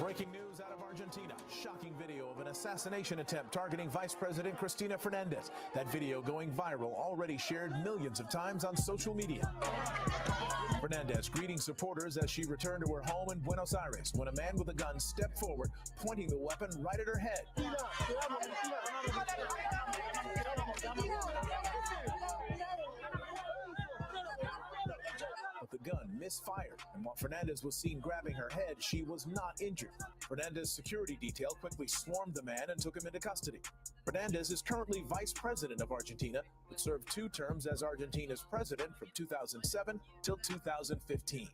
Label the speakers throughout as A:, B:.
A: Breaking news out of Argentina. Shocking video of an assassination attempt targeting Vice President Cristina Fernandez. That video going viral, already shared millions of times on social media. Fernandez greeting supporters as she returned to her home in Buenos Aires when a man with a gun stepped forward, pointing the weapon right at her head. But the gun misfired, and while Fernandez was seen grabbing her head, she was not injured. Fernandez's security detail quickly swarmed the man and took him into custody. Fernandez is currently vice president of Argentina, but served 2 terms as Argentina's president from 2007 till 2015.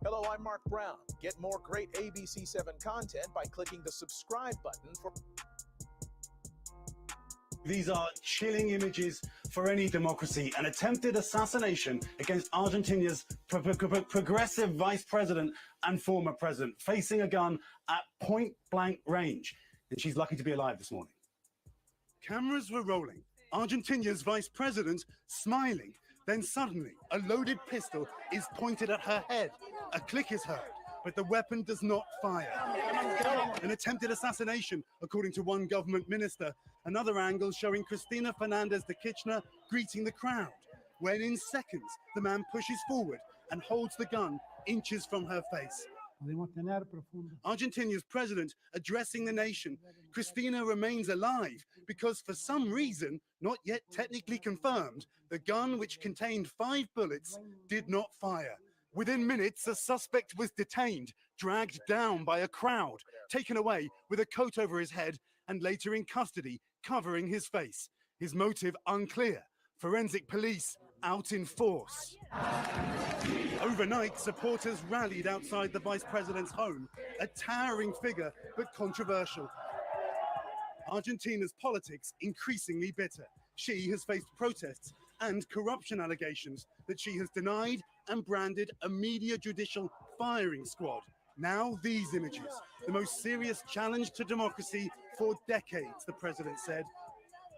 A: Hello, I'm Mark Brown. Get more great ABC7 content by clicking the subscribe button for...
B: These are chilling images for any democracy. An attempted assassination against Argentina's progressive vice president and former president, facing a gun at point-blank range. And she's lucky to be alive this morning. Cameras were rolling. Argentina's vice president smiling. Then suddenly, a loaded pistol is pointed at her head. A click is heard, but the weapon does not fire. An attempted assassination, according to one government minister. Another angle showing Cristina Fernandez, the Kirchner, greeting the crowd, when in seconds, the man pushes forward and holds the gun inches from her face. Argentina's president addressing the nation. Cristina remains alive because for some reason, not yet technically confirmed, the gun, which contained 5 bullets, did not fire. Within minutes, a suspect was detained, dragged down by a crowd, taken away with a coat over his head, and later in custody, covering his face. His motive unclear. Forensic police out in force. Overnight, supporters rallied outside the vice president's home, a towering figure but controversial. Argentina's politics increasingly bitter. She has faced protests and corruption allegations that she has denied and branded a media judicial firing squad. Now these images, the most serious challenge to democracy for decades, the president said,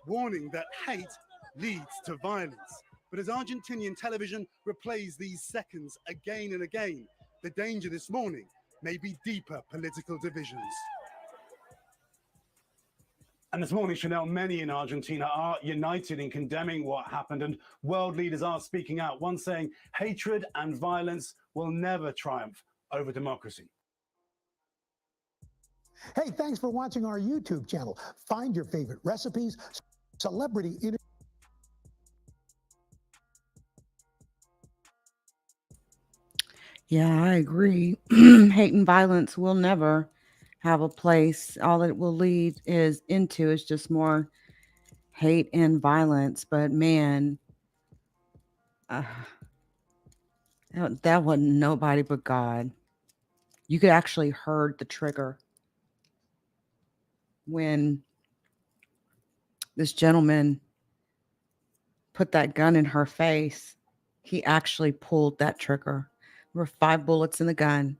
B: warning that hate leads to violence. But as Argentinian television replays these seconds again and again, the danger this morning may be deeper political divisions. And this morning, Chanel, many in Argentina are united in condemning what happened, and world leaders are speaking out, one saying hatred and violence will never triumph over democracy.
C: Hey, thanks for watching our YouTube channel. Find your favorite recipes, celebrity interviews.
D: Yeah, I agree. Hate and violence will never have a place. All it will lead into is just more hate and violence. But man, that wasn't nobody but God. You could actually heard the trigger when this gentleman put that gun in her face. He actually pulled that trigger. There were 5 bullets in the gun,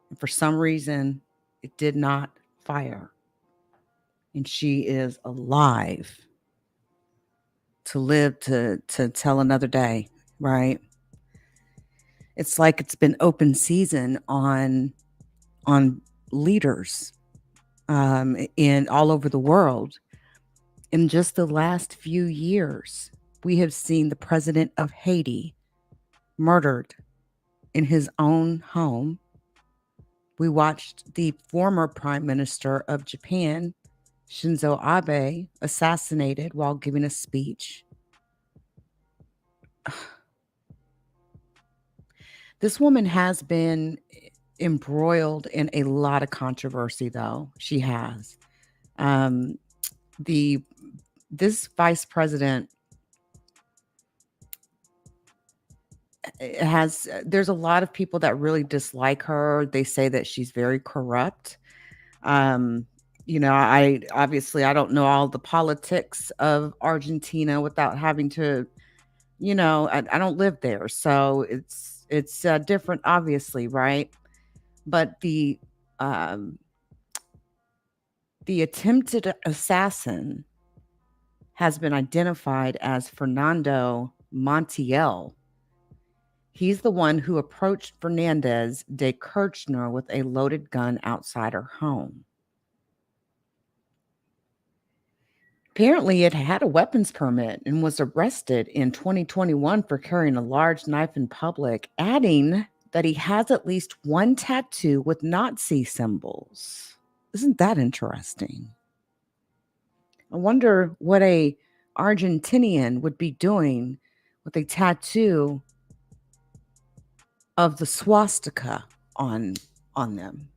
D: and for some reason, it did not fire. And she is alive to live to tell another day, right? It's like it's been open season on leaders in all over the world. In just the last few years, we have seen the president of Haiti murdered in his own home. We watched the former prime minister of Japan, Shinzo Abe, assassinated while giving a speech. This woman has been embroiled in a lot of controversy, though. She has. This vice president there's a lot of people that really dislike her. They say that she's very corrupt. I don't know all the politics of Argentina without having to, I don't live there. So it's different, obviously, right? But the attempted assassin has been identified as Fernando Montiel. He's the one who approached Fernandez de Kirchner with a loaded gun outside her home. Apparently, it had a weapons permit and was arrested in 2021 for carrying a large knife in public, adding that he has at least one tattoo with Nazi symbols. Isn't that interesting? I wonder what a Argentinian would be doing with a tattoo of the swastika on them.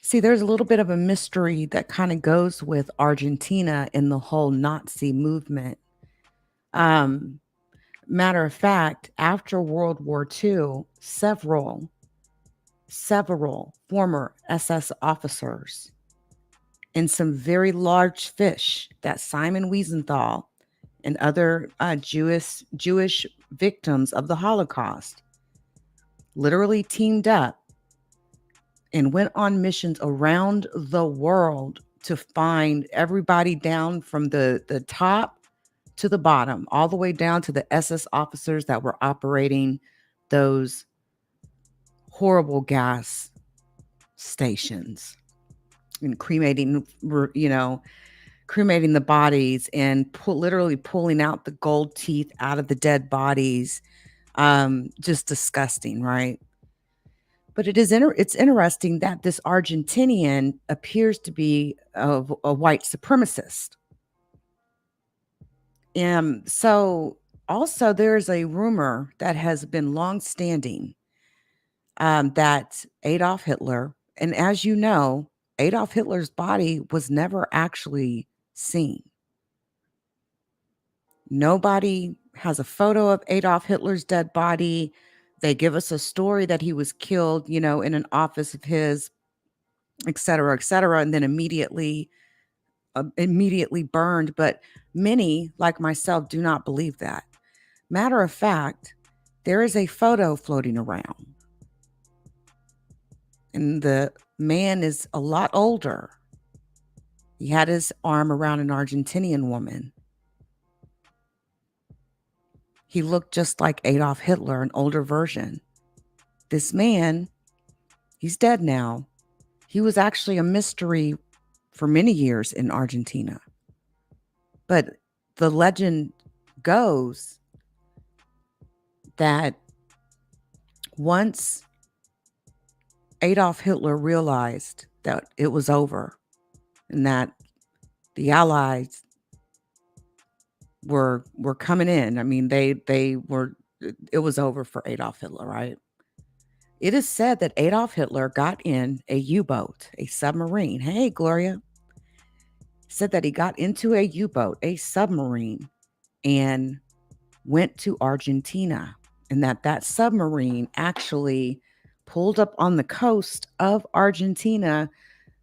D: See, there's a little bit of a mystery that kind of goes with Argentina in the whole Nazi movement. Matter of fact, after World War II, several former SS officers and some very large fish that Simon Wiesenthal and other Jewish victims of the Holocaust literally teamed up and went on missions around the world to find everybody down from the top to the bottom, all the way down to the SS officers that were operating those horrible gas stations and cremating the bodies and literally pulling out the gold teeth out of the dead bodies. Just disgusting, right? But it's interesting that this Argentinian appears to be a white supremacist. So also there's a rumor that has been long-standing that Adolf Hitler, and as you know, Adolf Hitler's body was never actually seen. Nobody has a photo of Adolf Hitler's dead body. They give us a story that he was killed, in an office of his, et cetera, and then immediately burned. But many, like myself, do not believe that. Matter of fact, there is a photo floating around, and the man is a lot older. He had his arm around an Argentinian woman. He looked just like Adolf Hitler, an older version. This man, he's dead now. He was actually a mystery for many years in Argentina. But the legend goes that once Adolf Hitler realized that it was over and that the Allies were coming in. I mean, it was over for Adolf Hitler, right? It is said that Adolf Hitler got in a U-boat, a submarine. Hey, Gloria. Said that he got into a U-boat, a submarine, and went to Argentina. And that submarine actually pulled up on the coast of Argentina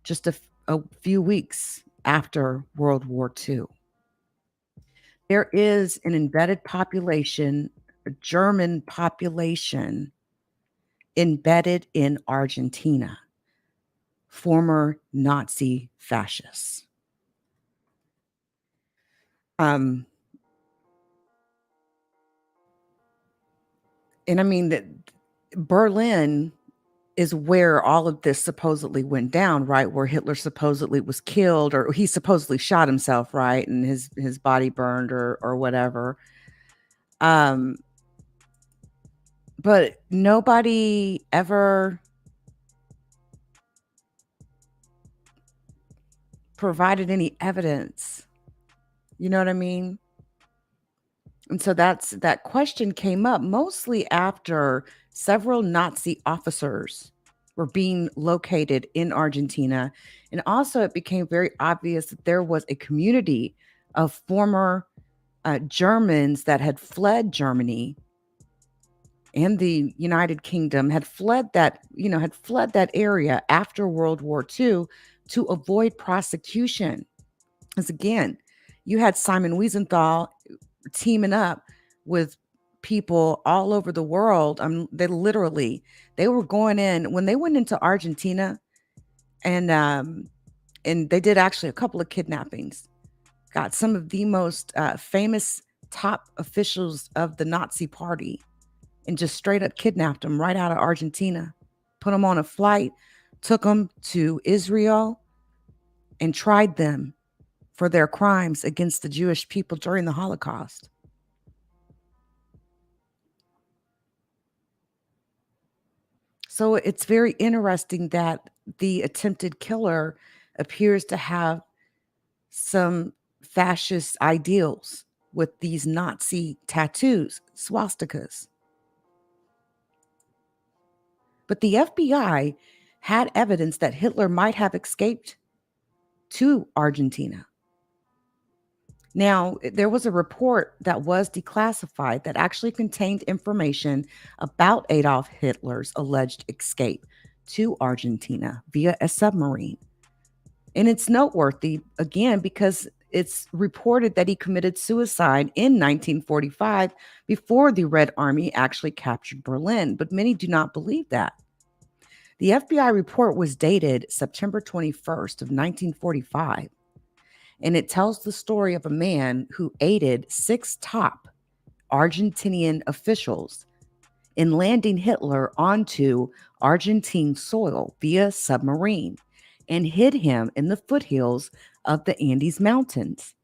D: just a few weeks after World War II. There is an embedded population, a German population, embedded in Argentina, former Nazi fascists. And I mean that Berlin is where all of this supposedly went down, right? Where Hitler supposedly was killed, or he supposedly shot himself, right? And his body burned or whatever. But nobody ever provided any evidence. You know what I mean? And so that question came up mostly after several Nazi officers were being located in Argentina. And also it became very obvious that there was a community of former Germans that had fled Germany and the United Kingdom, had fled that area after World War II to avoid prosecution. Because again, you had Simon Wiesenthal teaming up with people all over the world. They were going in when they went into Argentina, and they did actually a couple of kidnappings. Got some of the most famous top officials of the Nazi party and just straight up kidnapped them right out of Argentina, put them on a flight, took them to Israel, and tried them for their crimes against the Jewish people during the Holocaust. So it's very interesting that the attempted killer appears to have some fascist ideals with these Nazi tattoos, swastikas. But the FBI had evidence that Hitler might have escaped to Argentina. Now, there was a report that was declassified that actually contained information about Adolf Hitler's alleged escape to Argentina via a submarine. And it's noteworthy, again, because it's reported that he committed suicide in 1945 before the Red Army actually captured Berlin. But many do not believe that. The FBI report was dated September 21st of 1945. And it tells the story of a man who aided 6 top Argentinian officials in landing Hitler onto Argentine soil via submarine and hid him in the foothills of the Andes Mountains.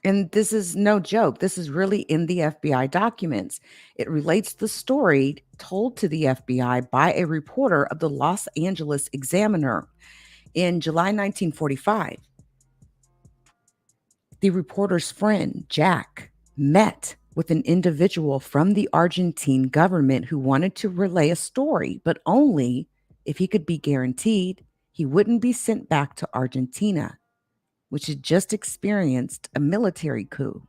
D: And this is no joke. This is really in the FBI documents. It relates the story told to the FBI by a reporter of the Los Angeles Examiner in July 1945. The reporter's friend, Jack, met with an individual from the Argentine government who wanted to relay a story, but only if he could be guaranteed he wouldn't be sent back to Argentina, which had just experienced a military coup.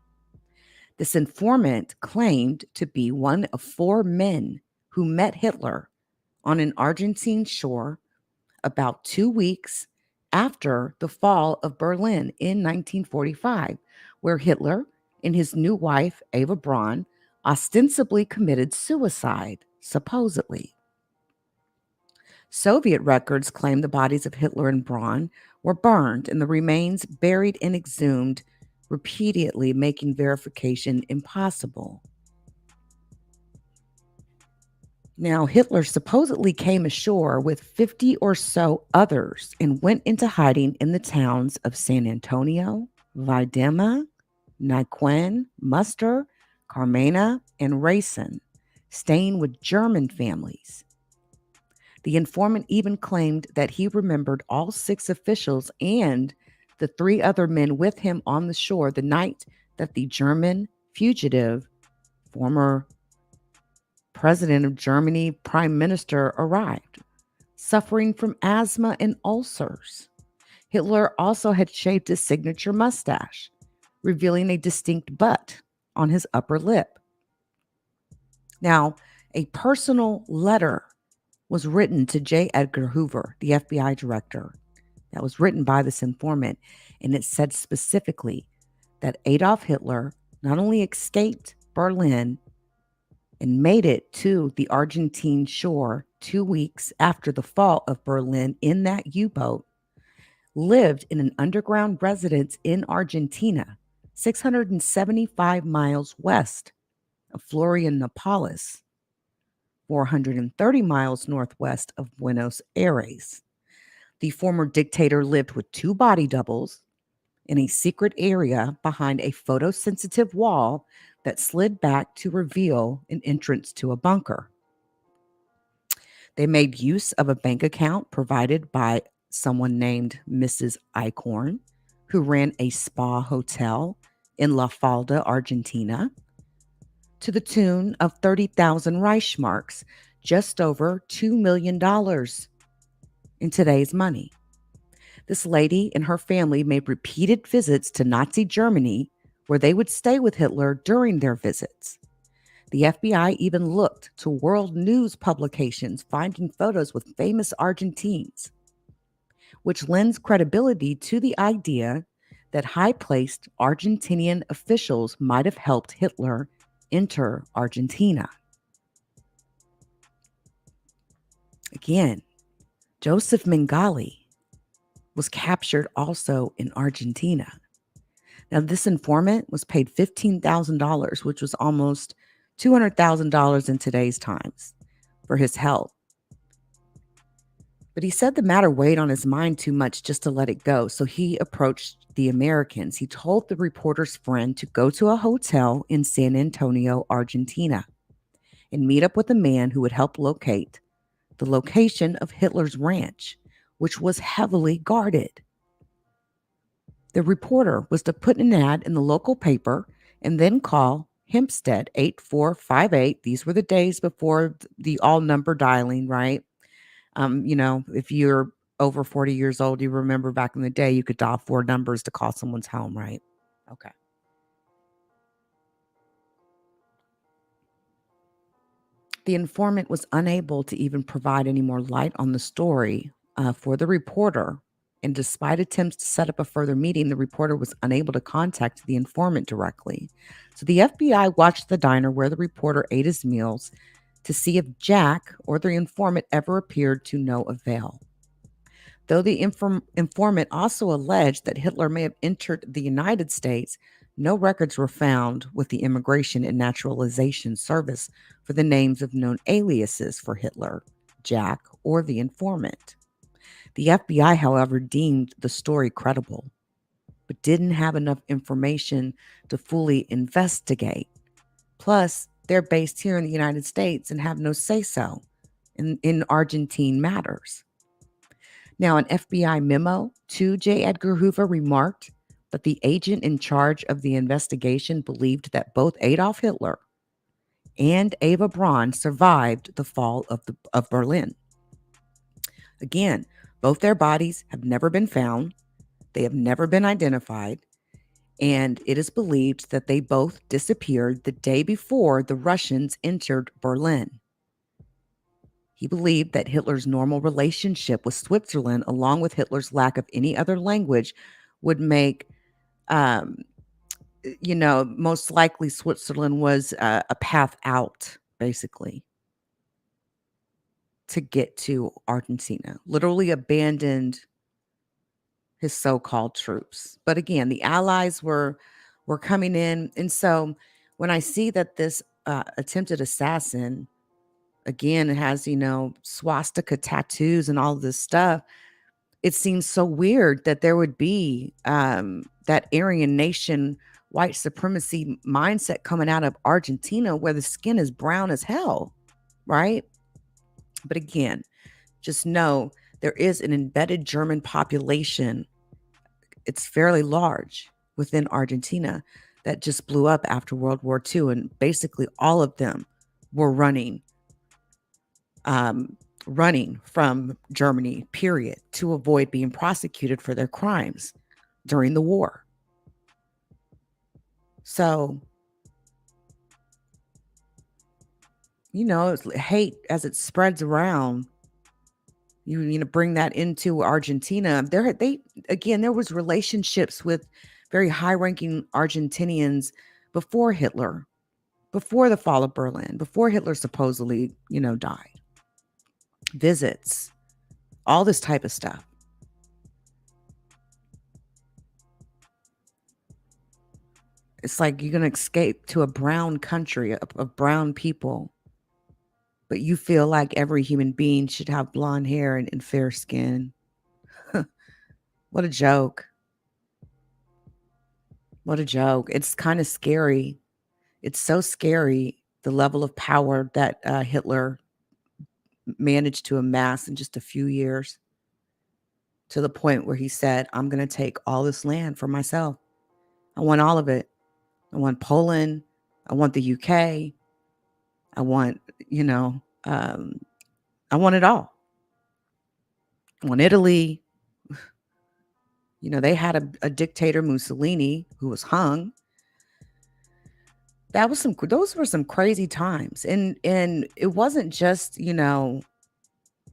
D: This informant claimed to be one of 4 men who met Hitler on an Argentine shore about 2 weeks after the fall of Berlin in 1945, where Hitler and his new wife, Eva Braun, ostensibly committed suicide, supposedly. Soviet records claim the bodies of Hitler and Braun were burned and the remains buried and exhumed repeatedly, making verification impossible. Now, Hitler supposedly came ashore with 50 or so others and went into hiding in the towns of San Antonio, Weidema, Neuquén, Münster, Carmena, and Racine, staying with German families. The informant even claimed that he remembered all 6 officials and the 3 other men with him on the shore the night that the German fugitive, former President of Germany, Prime Minister, arrived, suffering from asthma and ulcers. Hitler also had shaved his signature mustache, revealing a distinct butt on his upper lip. Now, a personal letter was written to J. Edgar Hoover, the FBI director, that was written by this informant, and it said specifically that Adolf Hitler not only escaped Berlin and made it to the Argentine shore 2 weeks after the fall of Berlin in that U-boat, lived in an underground residence in Argentina, 675 miles west of Florianopolis, 430 miles northwest of Buenos Aires. The former dictator lived with 2 body doubles in a secret area behind a photosensitive wall that slid back to reveal an entrance to a bunker. They made use of a bank account provided by someone named Mrs. Eichhorn, who ran a spa hotel in La Falda, Argentina, to the tune of 30,000 Reichsmarks, just over $2 million in today's money. This lady and her family made repeated visits to Nazi Germany, where they would stay with Hitler during their visits. The FBI even looked to world news publications, finding photos with famous Argentines, which lends credibility to the idea that high-placed Argentinian officials might have helped Hitler enter Argentina. Again, Joseph Mengele was captured also in Argentina. Now, this informant was paid $15,000, which was almost $200,000 in today's times, for his help. But he said the matter weighed on his mind too much just to let it go. So he approached the Americans. He told the reporter's friend to go to a hotel in San Antonio, Argentina, and meet up with a man who would help locate the location of Hitler's ranch, which was heavily guarded. The reporter was to put an ad in the local paper and then call Hempstead 8458. These were the days before the all number dialing, right? If you're over 40 years old, you remember back in the day, you could dial 4 numbers to call someone's home, right? Okay. The informant was unable to even provide any more light on the story for the reporter. And despite attempts to set up a further meeting, the reporter was unable to contact the informant directly. So the FBI watched the diner where the reporter ate his meals to see if Jack or the informant ever appeared, to no avail. Though the informant also alleged that Hitler may have entered the United States, no records were found with the Immigration and Naturalization Service for the names of known aliases for Hitler, Jack, or the informant. The FBI, however, deemed the story credible, but didn't have enough information to fully investigate. Plus, they're based here in the United States and have no say-so in Argentine matters. Now, an FBI memo to J. Edgar Hoover remarked that the agent in charge of the investigation believed that both Adolf Hitler and Eva Braun survived the fall of Berlin. Again, both their bodies have never been found. They have never been identified. And it is believed that they both disappeared the day before the Russians entered Berlin. He believed that Hitler's normal relationship with Switzerland, along with Hitler's lack of any other language, would make, most likely Switzerland was a path out, basically, to get to Argentina. Literally abandoned his so-called troops. But again, the Allies were coming in. And so when I see that this attempted assassin, again, it has, swastika tattoos and all of this stuff, it seems so weird that there would be that Aryan nation, white supremacy mindset coming out of Argentina where the skin is brown as hell, right? But again, just know there is an embedded German population. It's fairly large within Argentina that just blew up after World War II. And basically all of them were running from Germany, period, to avoid being prosecuted for their crimes during the war. So, hate as it spreads around, you bring that into Argentina. There was relationships with very high-ranking Argentinians before Hitler, before the fall of Berlin, before Hitler supposedly, died. Visits, all this type of stuff. It's like you're going to escape to a brown country of brown people, but you feel like every human being should have blonde hair and fair skin. What a joke. What a joke. It's kind of scary. It's so scary, the level of power that Hitler managed to amass in just a few years, to the point where he said, I'm going to take all this land for myself. I want all of it. I want Poland. I want the UK. I want, I want it all. I want Italy. They had a dictator, Mussolini, who was hung. Those were some crazy times. And it wasn't just, the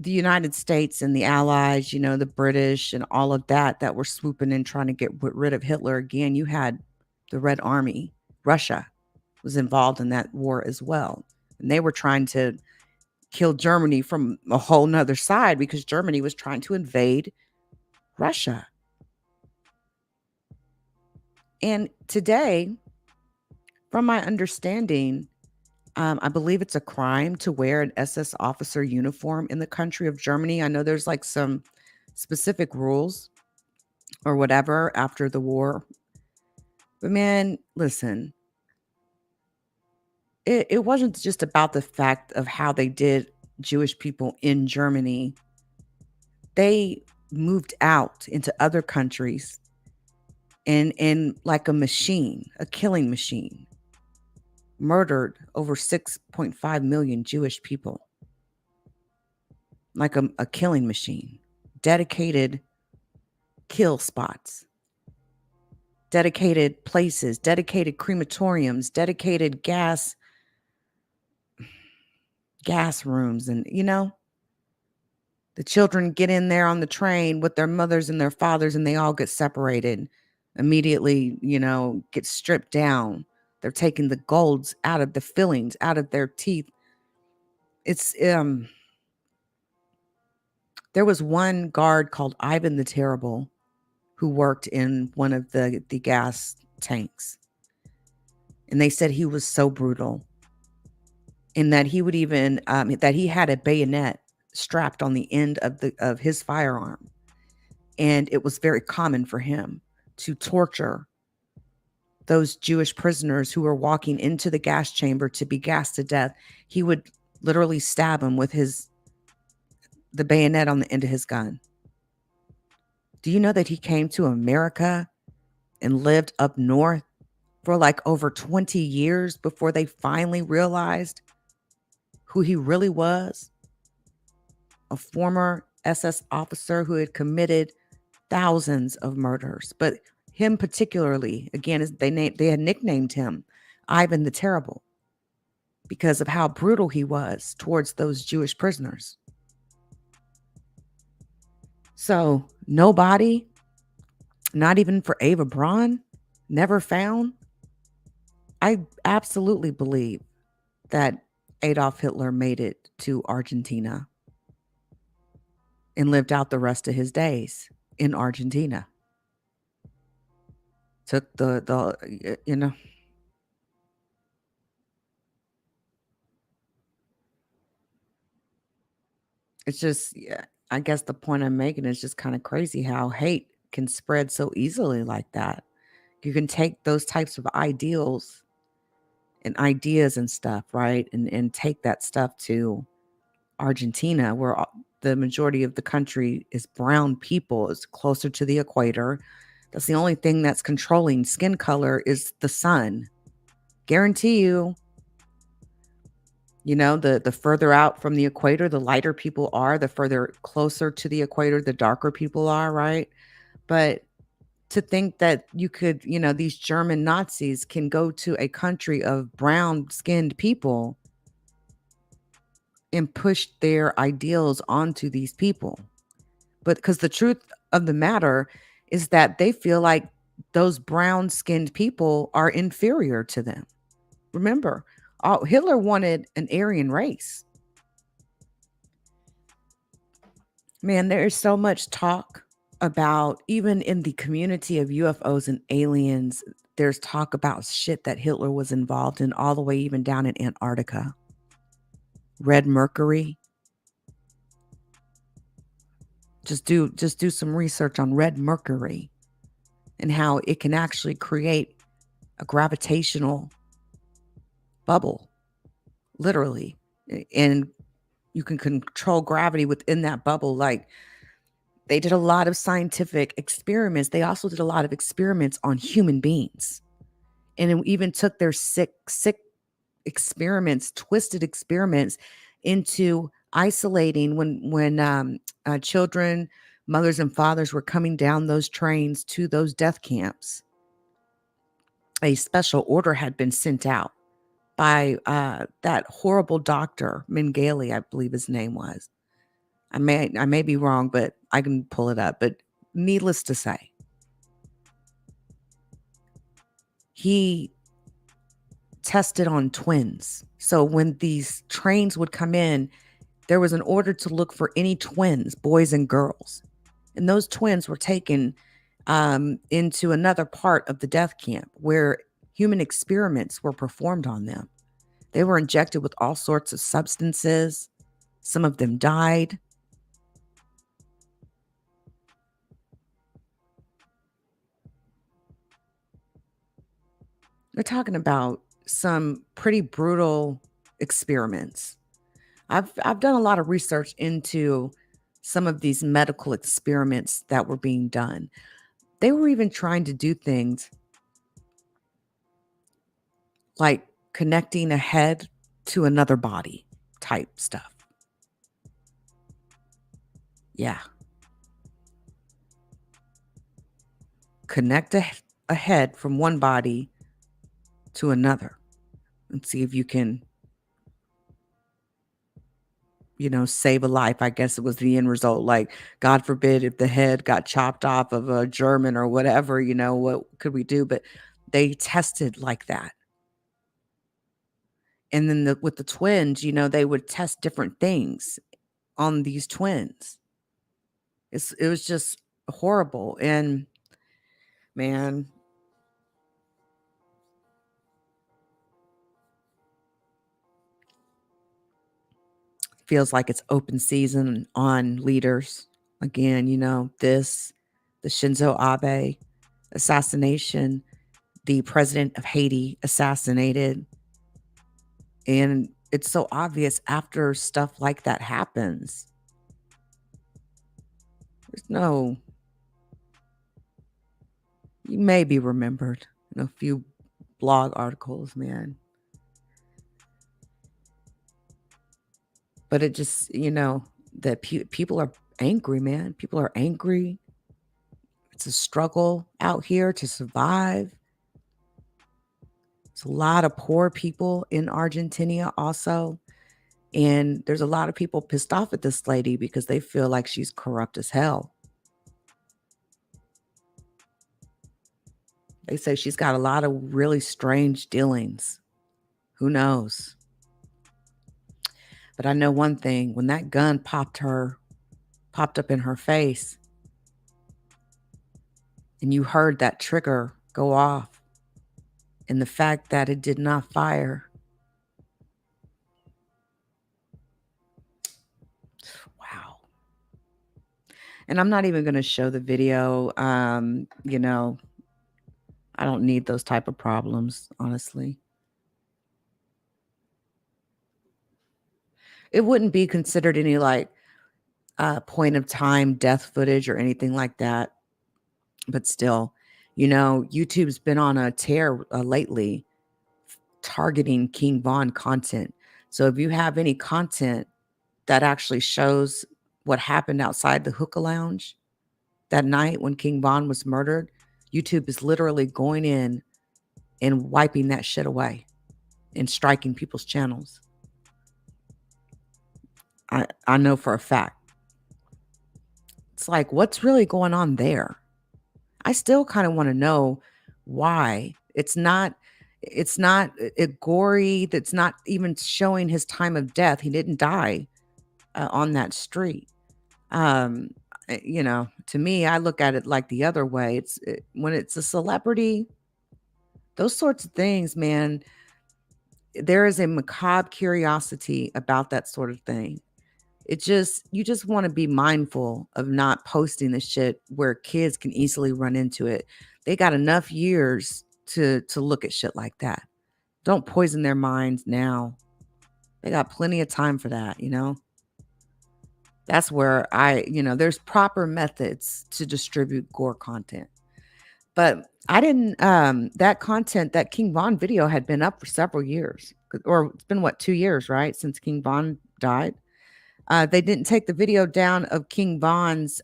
D: United States and the Allies, the British and all of that were swooping in trying to get rid of Hitler. Again, you had the Red Army. Russia was involved in that war as well. And they were trying to kill Germany from a whole nother side because Germany was trying to invade Russia. And today, from my understanding, I believe it's a crime to wear an SS officer uniform in the country of Germany. I know there's like some specific rules or whatever after the war. But man, listen, it wasn't just about the fact of how they did Jewish people in Germany. They moved out into other countries and like a machine, a killing machine, murdered over 6.5 million Jewish people. Like a killing machine. Dedicated kill spots. Dedicated places, dedicated crematoriums, dedicated gas rooms. And, the children get in there on the train with their mothers and their fathers and they all get separated. Immediately, get stripped down. They're taking the golds out of the fillings, out of their teeth. It's, there was one guard called Ivan the Terrible who worked in one of the gas tanks. And they said he was so brutal. And that he would even, that he had a bayonet strapped on the end of his firearm. And it was very common for him to torture those Jewish prisoners who were walking into the gas chamber to be gassed to death. He would literally stab them with the bayonet on the end of his gun. Do you know that he came to America and lived up north for like over 20 years before they finally realized who he really was? A former SS officer who had committed thousands of murders. But him particularly, again, they had nicknamed him Ivan the Terrible because of how brutal he was towards those Jewish prisoners. So nobody, not even for Ava Braun, never found. I absolutely believe that Adolf Hitler made it to Argentina and lived out the rest of his days in Argentina. Took it's just, yeah, I guess the point I'm making is just kind of crazy how hate can spread so easily like that. You can take those types of ideals and ideas and stuff, right? And take that stuff to Argentina, where the majority of the country is brown people, is closer to the equator. That's the only thing that's controlling skin color is the sun. Guarantee you, the further out from the equator, the lighter people are, the further closer to the equator, the darker people are, right? But to think that you could, these German Nazis can go to a country of brown-skinned people and push their ideals onto these people. But because the truth of the matter is that they feel like those brown-skinned people are inferior to them. Remember, Hitler wanted an Aryan race. Man, there is so much talk about, even in the community of UFOs and aliens, there's talk about shit that Hitler was involved in, all the way even down in Antarctica. Red mercury. Just do some research on red mercury and how it can actually create a gravitational bubble, literally. And you can control gravity within that bubble. Like, they did a lot of scientific experiments. They also did a lot of experiments on human beings. And it even took their sick experiments, twisted experiments, into isolating when children, mothers, and fathers were coming down those trains to those death camps. A special order had been sent out by that horrible doctor, Mengele, I believe his name was. I may be wrong, but I can pull it up. But needless to say, he tested on twins. So when these trains would come in, there was an order to look for any twins, boys and girls. And those twins were taken into another part of the death camp where human experiments were performed on them. They were injected with all sorts of substances. Some of them died. We're talking about some pretty brutal experiments. I've done a lot of research into some of these medical experiments that were being done. They were even trying to do things like connecting a head to another body type stuff. Yeah. Connect a head from one body to another and see if you can, save a life. I guess it was the end result. Like, God forbid if the head got chopped off of a German or whatever, what could we do? But they tested like that. And then with the twins, they would test different things on these twins. It was just horrible. And man, feels like it's open season on leaders. Again, the Shinzo Abe assassination, the president of Haiti assassinated. And it's so obvious after stuff like that happens. You may be remembered in a few blog articles, man. But it just, that people are angry, man. People are angry. It's a struggle out here to survive. There's a lot of poor people in Argentina also. And there's a lot of people pissed off at this lady because they feel like she's corrupt as hell. They say she's got a lot of really strange dealings. Who knows? But I know one thing. When that gun popped up in her face, and you heard that trigger go off, and the fact that it did not fire. Wow. And I'm not even going to show the video. I don't need those type of problems, honestly. It wouldn't be considered any point of time death footage or anything like that. But still, YouTube's been on a tear lately targeting King Von content. So if you have any content that actually shows what happened outside the hookah lounge that night when King Von was murdered, YouTube is literally going in and wiping that shit away and striking people's channels. I know for a fact. It's like, what's really going on there? I still kind of want to know why. It's not gory. That's not even showing his time of death. He didn't die on that street. To me, I look at it like the other way. When it's a celebrity, those sorts of things, man, there is a macabre curiosity about that sort of thing. You just want to be mindful of not posting the shit where kids can easily run into it. They got enough years to look at shit like that. Don't poison their minds now. They got plenty of time for that, That's where there's proper methods to distribute gore content. But I didn't, that content, that King Von video had been up for several years. Or it's been, 2 years, right? Since King Von died. They didn't take the video down of King Von's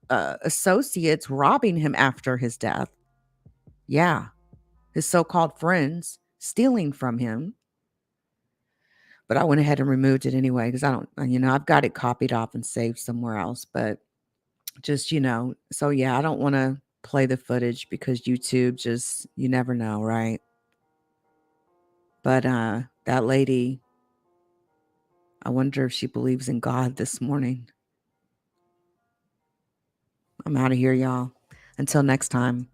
D: associates robbing him after his death. Yeah. His so-called friends stealing from him. But I went ahead and removed it anyway because I don't, I've got it copied off and saved somewhere else. But just, so yeah, I don't want to play the footage because YouTube just, you never know, right? But that lady, I wonder if she believes in God this morning. I'm out of here, y'all. Until next time.